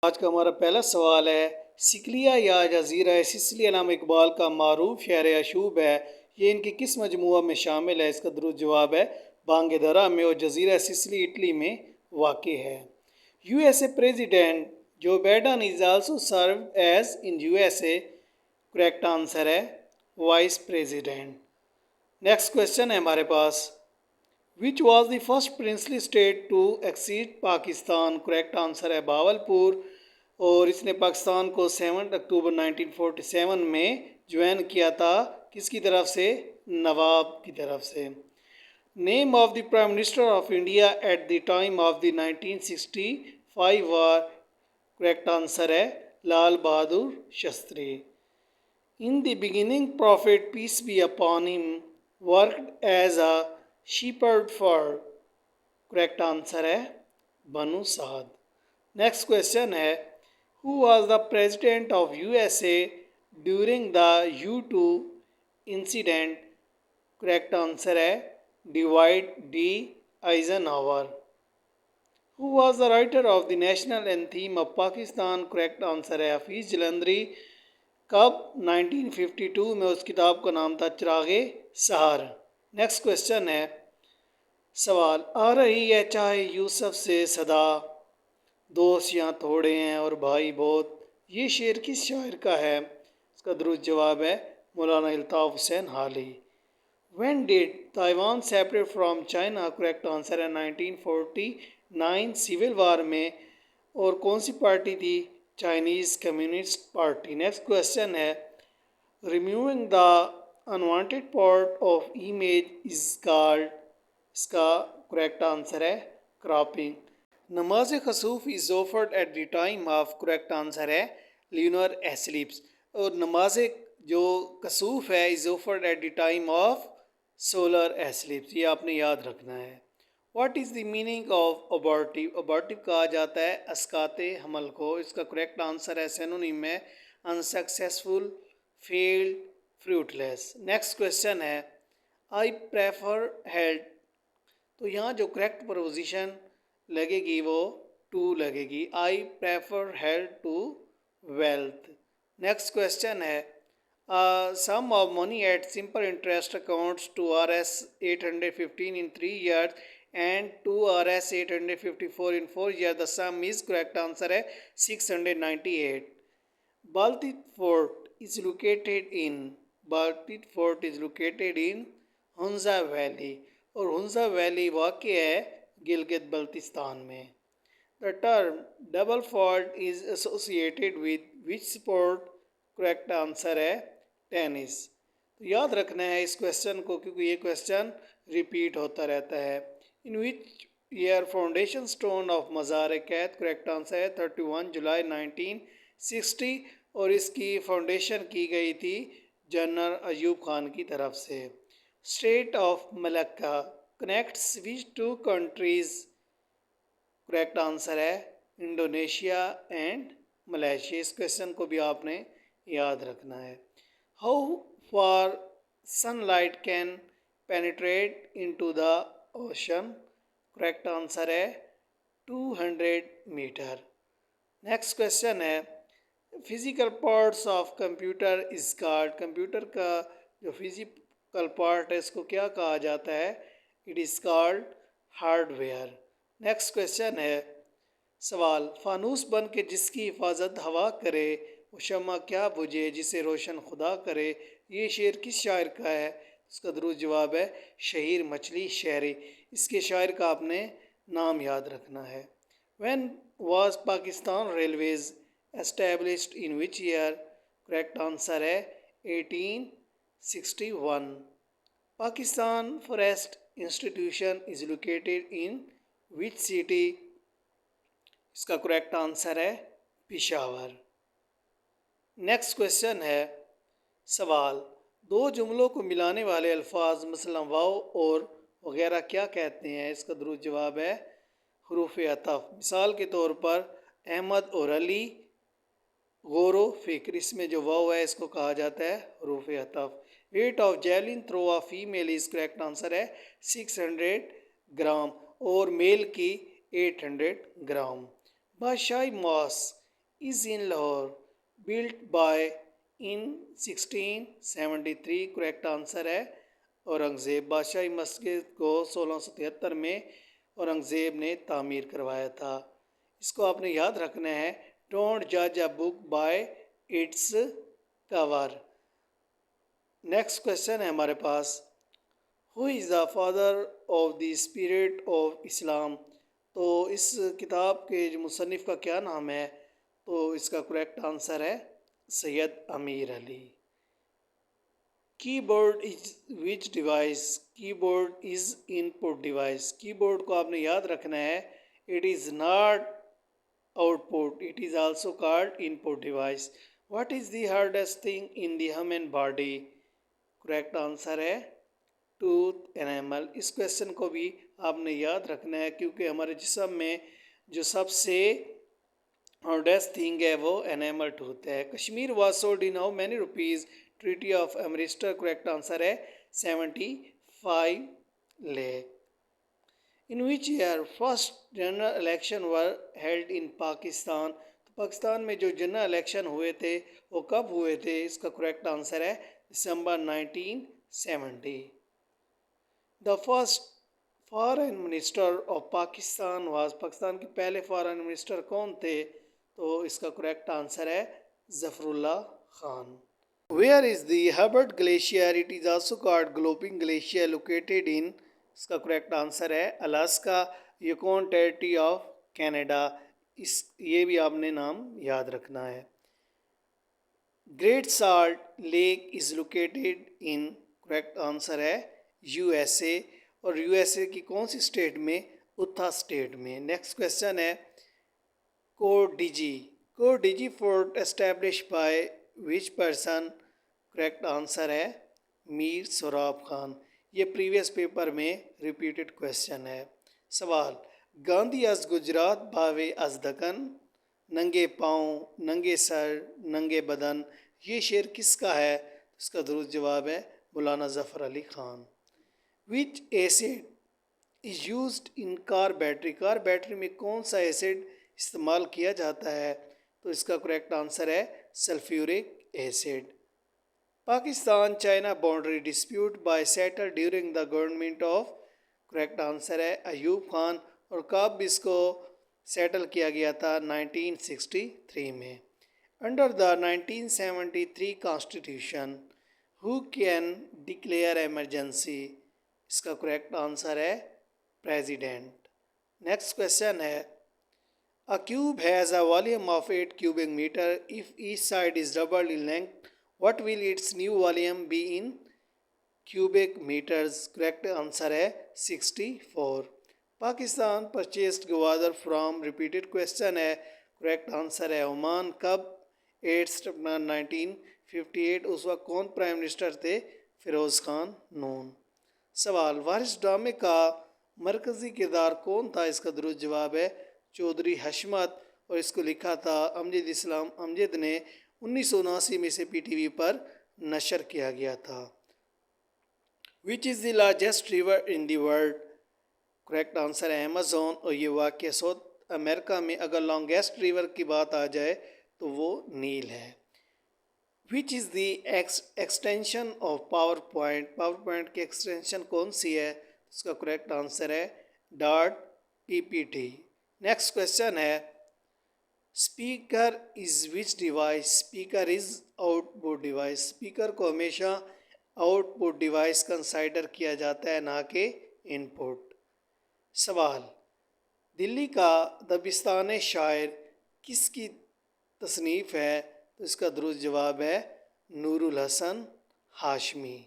आज का हमारा पहला सवाल है, सिकलिया या जज़ीरा सिसिली अल्लामा इकबाल का मारूफ शहर अशूब है, ये इनकी किस मजमूआ में शामिल है? इसका दुरुस्त जवाब है बांगेदरा में, और जज़ीरा सिसिली इटली में वाक़ है। USA president Joe Biden is also serve as in USA, correct answer है वाइस प्रेसिडेंट। नेक्स्ट क्वेश्चन है हमारे पास, which was the first princely state to accede Pakistan, correct answer है बावलपुर, और इसने पाकिस्तान को 7 अक्टूबर 1947 में ज्वाइन किया था, किसकी तरफ से? नवाब की तरफ से। Name of the prime minister of India at the time of the 1965 war, correct answer है Lal Bahadur Shastri. In the beginning prophet peace be upon him worked as a shepherd for, correct answer है बनु साद। नेक्स्ट क्वेश्चन है, who was the president of USA during the U2 incident, correct answer है Dwight D Eisenhower. Who was the writer of the national anthem of Pakistan, correct answer है हफीज़ जलंधरी। कब? 1952 में। उस किताब का नाम था चिरागे सहार। नेक्स्ट क्वेश्चन है, सवाल, आ रही है चाहे यूसुफ से सदा, दोस्त यहाँ थोड़े हैं और भाई बहुत, ये शेर किस शायर का है? इसका दुरुस्त जवाब है मौलाना Altaf Hussain Hali. When did Taiwan separate from China, correct answer है 1949 सिविल वार में, और कौन सी पार्टी थी? Chinese Communist Party. Next question है, removing the unwanted part of image is called, इसका करेक्ट आंसर है क्रॉपिंग। नमाज खसूफ is offered at the time of, correct answer है ल्यूनर एस्लिप्स, और नमाज जो कसूफ है is offered at the time of solar eclipse, ये आपने याद रखना है। What is the meaning of abortive? Abortive कहा जाता है अस्काते हमल को, इसका करेक्ट आंसर है सिनोनिम है unsuccessful, failed, fruitless. Next question है, आई प्रेफर हेल्थ, तो यहाँ जो करेक्ट प्रपोजिशन लगेगी वो टू लगेगी, I prefer health to wealth. Next question है, sum of money at simple interest amounts to RS 815 in 3 years and to RS 854 in 4 years, the sum is, correct answer है 698। Baltic Fort is located in, Baltic Fort is located in Hunza valley, और Hunza valley वाक़ है गिलगित बल्तिस्तान में। The term double fault is associated with which sport, correct answer है tennis. तो याद रखना है इस क्वेश्चन को, क्योंकि ये क्वेश्चन रिपीट होता रहता है। In which year foundation stone of मज़ार कैद, करेक्ट आंसर है 31 जुलाई 1960, और इसकी फाउंडेशन की गई थी जनरल अयूब खान की तरफ से। State of Malacca connects which to countries, correct answer है इंडोनेशिया एंड मलेशिया। इस क्वेश्चन को भी आपने याद रखना है। How far sunlight can penetrate into the ocean, correct answer है 200 मीटर। नेक्स्ट क्वेश्चन है, physical parts of computer is called, computer का जो फिजिकल पार्ट है इसको क्या कहा जाता है? It is called hardware. Next question है, सवाल, फानूस बन के जिसकी हिफाजत हवा करे, वो शम्मा क्या बुझे जिसे रोशन खुदा करे, ये शेर किस शायर का है? इसका दुरुस्त जवाब है शहीर मछली शहरी। इसके शायर का आपने नाम याद रखना है। When was Pakistan railways established in which year, correct answer है 1861। Pakistan forest institution is located in which city, इसका करेक्ट आंसर है पिशावर। नेक्स्ट क्वेश्चन है, सवाल, दो जुमलों को मिलाने वाले अल्फाज मसलन वाव और वगैरह क्या कहते हैं? इसका दुरुस्त जवाब है हरूफ अतफ। मिसाल के तौर पर अहमद और अली गौरो फिक्र, इसमें जो वाव है इसको कहा जाता है हरूफ अतफ। Weight of javelin throw of female is, correct answer है 600 ग्राम, और मेल की 800 gram. Badshahi mosque is in Lahore built by in 1673। Correct answer है औरंगज़ेब। बादशाही मस्जिद को 1673 में औरंगज़ेब ने तामीर करवाया था। इसको आपने याद रखना है, डोंट जज a book by its cover. Next question है हमारे पास, who is the father of the spirit of Islam. तो इस किताब के जो मुसन्निफ़ का क्या नाम है, तो इसका करेक्ट आंसर है सैयद अमीर Ali. Keyboard is which device, keyboard is input device. Keyboard को आपने याद रखना है, it is not output, it is also called input device. What is the hardest thing in the human body. Correct answer है tooth enamel. इस question को भी आपने याद रखना है क्योंकि हमारे जिस्म में जो सबसे हार्डेस्ट थिंग है वो एनामल टूथ है। Kashmir was sold in how many rupees, treaty of Amritsar. Correct answer है 75 lakh. In which year first general election were held in Pakistan. तो पाकिस्तान में जो जनरल इलेक्शन हुए थे वो कब हुए थे, इसका करेक्ट आंसर है दिसंबर 1970। The first foreign minister of Pakistan was, Pakistan के पहले फॉरेन मिनिस्टर कौन थे, तो इसका करेक्ट आंसर है Zafarullah Khan. Where is the Herbert glacier, it is also called galloping glacier, located in. इसका करेक्ट आंसर है Alaska, Yukon territory of Canada. इस ये भी आपने नाम याद रखना है। Great Salt Lake is located in. Correct answer है यूएसए, और यूएसए की कौन सी स्टेट में, उत्तर स्टेट में। नेक्स्ट क्वेश्चन है, कोडिजी, कोडिजी fort establish by which person. Correct answer है मीर सोराब खान। ये प्रीवियस पेपर में रिपीटेड क्वेश्चन है। सवाल, गांधी अज गुजरात भावे अज दकन, नंगे पाँव, नंगे सर, नंगे बदन, ये शेर किसका है। इसका दुरुस्त जवाब है मौलाना ज़फ़र अली ख़ान। विच acid is used in car battery, car battery में कौन सा एसिड इस्तेमाल किया जाता है, तो इसका करेक्ट आंसर है sulphuric acid. Pakistan China boundary dispute by settle during the government of. Correct answer है अयूब खान, और कब इसको सेटल किया गया था, 1963 में। Under the 1973 constitution who can declare emergency. इसका करेक्ट आंसर है प्रेसिडेंट। नेक्स्ट क्वेश्चन है, अ cube has a volume of 8 cubic meter. If each side is doubled in length, what will its new volume be in cubic meters? Correct answer है 64. Pakistan purchased Gwadar from, repeated question है। Correct answer है Oman. कब, 8 सितंबर 1958। उस वक्त कौन prime minister थे, फिरोज़ खान नून। सवाल, वारिस ड्रामे का मरकज़ी किरदार कौन था, इसका दुरुस्त जवाब है चौधरी हशमत, और इसको लिखा था अमजद इस्लाम अमजद ने। 1979 में से पीटीवी पर नशर किया गया था। Which is the largest river in the world. Correct answer है अमेज़न, और ये वाक़या साउथ अमेरिका में। अगर लॉन्गेस्ट रिवर की बात आ जाए तो वो नील है। Which is the extension of power point, power point की एक्सटेंशन कौन सी है, इसका करेक्ट आंसर है डॉट पीपीटी। नेक्स्ट क्वेश्चन है, speaker is which device. Speaker is output device. Speaker को हमेशा आउटपुट डिवाइस कंसाइडर किया जाता है, ना कि इनपुट। सवाल, दिल्ली का दबिस्तान शायर किसकी तसनीफ़ है, तो इसका दुरुस्त जवाब है नूरुल हसन हाशमी।